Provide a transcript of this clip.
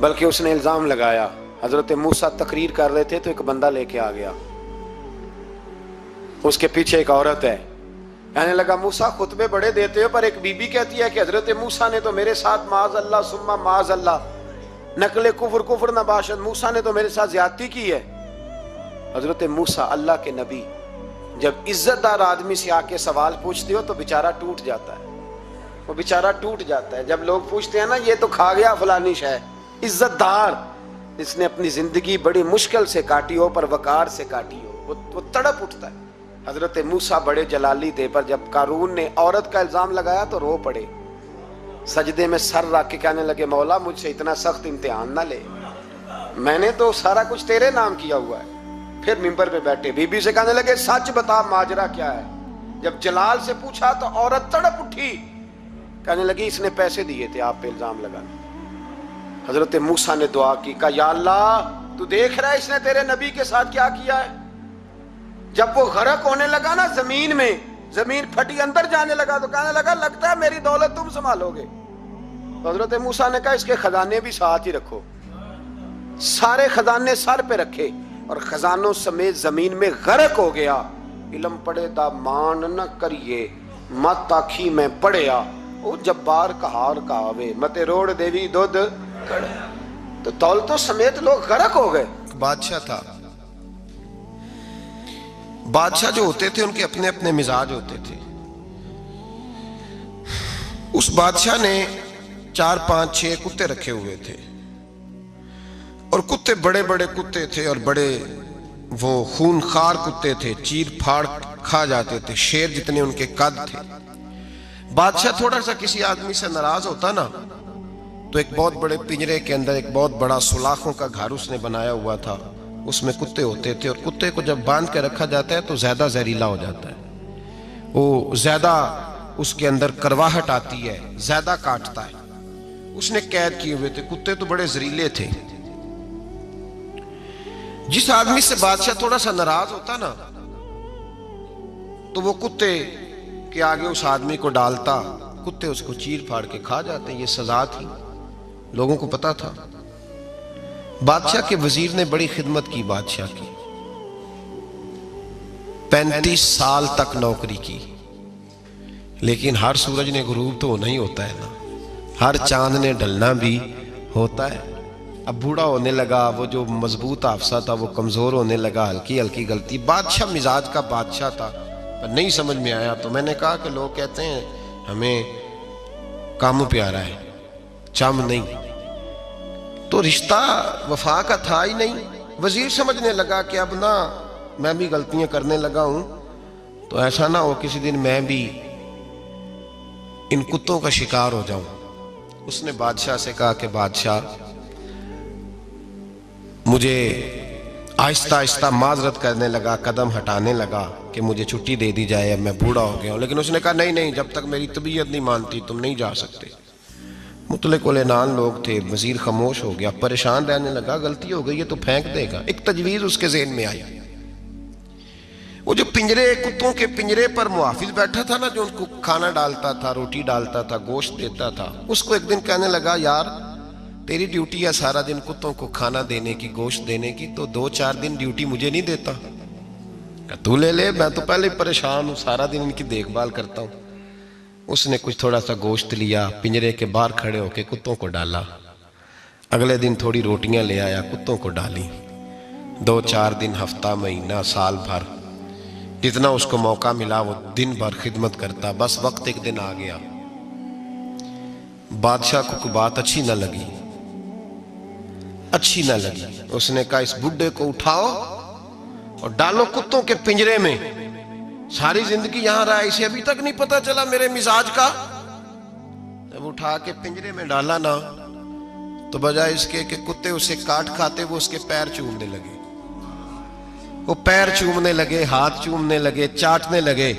बल्कि उसने इल्जाम लगाया। हजरत मूसा तकरीर कर रहे थे तो एक बंदा लेके आ गया, उसके पीछे एक औरत है। कहने लगा मूसा खुतबे बड़े देते हो, पर एक बीबी कहती है कि हजरत मूसा ने तो मेरे साथ माज अल्लाह सुम्मा माज अल्लाह नकले कुफर कुफर नबाशत, मूसा ने तो मेरे साथ ज्यादती की है। हजरत मूसा अल्लाह के नबी जब इज्जतदार आदमी से आके सवाल पूछते हो तो बेचारा टूट जाता है, वो बेचारा टूट जाता है। जब लोग पूछते हैं ना ये तो खा गया फलानी शय, इज्जतदार इसने अपनी जिंदगी बड़ी मुश्किल से काटी हो पर वकार से काटी हो, वो तड़प उठता है। हजरत मूसा बड़े जलाली थे, पर जब कारून ने औरत का इल्जाम लगाया तो रो पड़े, सजदे में सर रख के कहने लगे मौला मुझसे इतना सख्त इम्तिहान ना ले, मैंने तो सारा कुछ तेरे नाम किया हुआ है। फिर मिंबर पे बैठे बीबी से कहने लगे सच बता माजरा क्या है। जब जलाल से पूछा तो औरत तड़प उठी, कहने लगी इसने पैसे दिए थे आप पे इल्जाम लगाने। हजरत मूसा ने दुआ की, कहा या अल्लाह तू देख रहा है इसने तेरे नबी के साथ क्या किया है। जब वो गरक होने लगा ना जमीन में, जमीन फटी अंदर जाने लगा तो कहने लगा लगता है मेरी दौलत तुम संभालोगे। तो हजरत मूसा ने कहा इसके खजाने भी साथ ही रखो। सारे खजाने सर पे रखे और खजानों समेत जमीन में गरक हो गया। इलम पड़े दा मान न करिए मत आखी में पड़िया, वो जब्बार कहार कहावे मते रोड देवी दुध कड़े। तो दौलतों समेत लोग गरक हो गए। बादशाह था, बादशाह जो होते थे उनके अपने अपने मिजाज होते थे। उस बादशाह ने 4 5 6 कुत्ते रखे हुए थे और कुत्ते बड़े बड़े कुत्ते थे और बड़े वो खूनखार कुत्ते थे, चीर फाड़ खा जाते थे, शेर जितने उनके कद थे। बादशाह थोड़ा सा किसी आदमी से नाराज होता ना तो एक बहुत बड़े पिंजरे के अंदर एक बहुत बड़ा सुलाखों का घर उसने बनाया हुआ था, उसमें कुत्ते होते थे। और कुत्ते को जब बांध के रखा जाता है तो ज्यादा जहरीला हो जाता है, वो ज्यादा उसके अंदर करवाहट आती है, ज्यादा काटता है। उसने कैद किए हुए थे, कुत्ते तो बड़े जहरीले थे। जिस आदमी से बादशाह थोड़ा सा नाराज होता ना तो वो कुत्ते के आगे उस आदमी को डालता, कुत्ते उसको चीर फाड़ के खा जाते। ये सजा थी, लोगों को पता था। बादशाह के वजीर ने बड़ी खिदमत की बादशाह की, 35 साल तक नौकरी की। लेकिन हर सूरज ने गुरूब तो नहीं होता है ना, हर चांद ने ढलना भी होता है। अब बूढ़ा होने लगा, वो जो मजबूत हाफसा था वो कमजोर होने लगा, हल्की हल्की गलती। बादशाह मिजाज का बादशाह था, पर नहीं समझ में आया। तो मैंने कहा कि लोग कहते हैं हमें काम प्यारा है, चम नहीं। तो रिश्ता वफा का था ही नहीं। वजीर समझने लगा कि अब ना मैं भी गलतियां करने लगा हूं, तो ऐसा ना हो किसी दिन मैं भी इन कुत्तों का शिकार हो जाऊं। उसने बादशाह से कहा कि बादशाह मुझे आहिस्ता आहिस्ता माजरत करने लगा, कदम हटाने लगा कि मुझे छुट्टी दे दी जाए, अब मैं बूढ़ा हो गया हूं। लेकिन उसने कहा नहीं नहीं, जब तक मेरी तबीयत नहीं मानती तुम नहीं जा सकते। मुतलक उलेनान लोग थे। वजीर खामोश हो गया, परेशान रहने लगा, गलती हो गई है तो फेंक देगा। एक तजवीज उसके ज़हन में आई। वो जो पिंजरे, कुत्तों के पिंजरे पर मुहाफिज बैठा था ना, जो उनको खाना डालता था, रोटी डालता था, गोश्त देता था, उसको एक दिन कहने लगा यार तेरी ड्यूटी है सारा दिन कुत्तों को खाना देने की, गोश्त देने की, तो 2-4 दिन ड्यूटी मुझे नहीं देता? तू ले ले, मैं तो पहले ही परेशान हूं, सारा दिन इनकी देखभाल करता हूं। उसने कुछ थोड़ा सा गोश्त लिया, पिंजरे के बाहर खड़े होकर कुत्तों को डाला। अगले दिन थोड़ी रोटियां ले आया, कुत्तों को डाली। 2-4 दिन, हफ्ता, महीना, साल भर, जितना उसको मौका मिला वो दिन भर खिदमत करता। बस वक्त एक दिन आ गया, बादशाह को कोई बात अच्छी न लगी, अच्छी न लगी। उसने कहा इस बुड्ढे को उठाओ और डालो कुत्तों के पिंजरे में। सारी जिंदगी यहां रहा, इसे अभी तक नहीं पता चला मेरे मिजाज का। जब उठा के पिंजरे में डाला ना तो बजाय इसके कि कुत्ते उसे काट खाते, वो उसके पैर चूमने लगे। वो पैर चूमने लगे, हाथ चूमने लगे, चाटने लगे।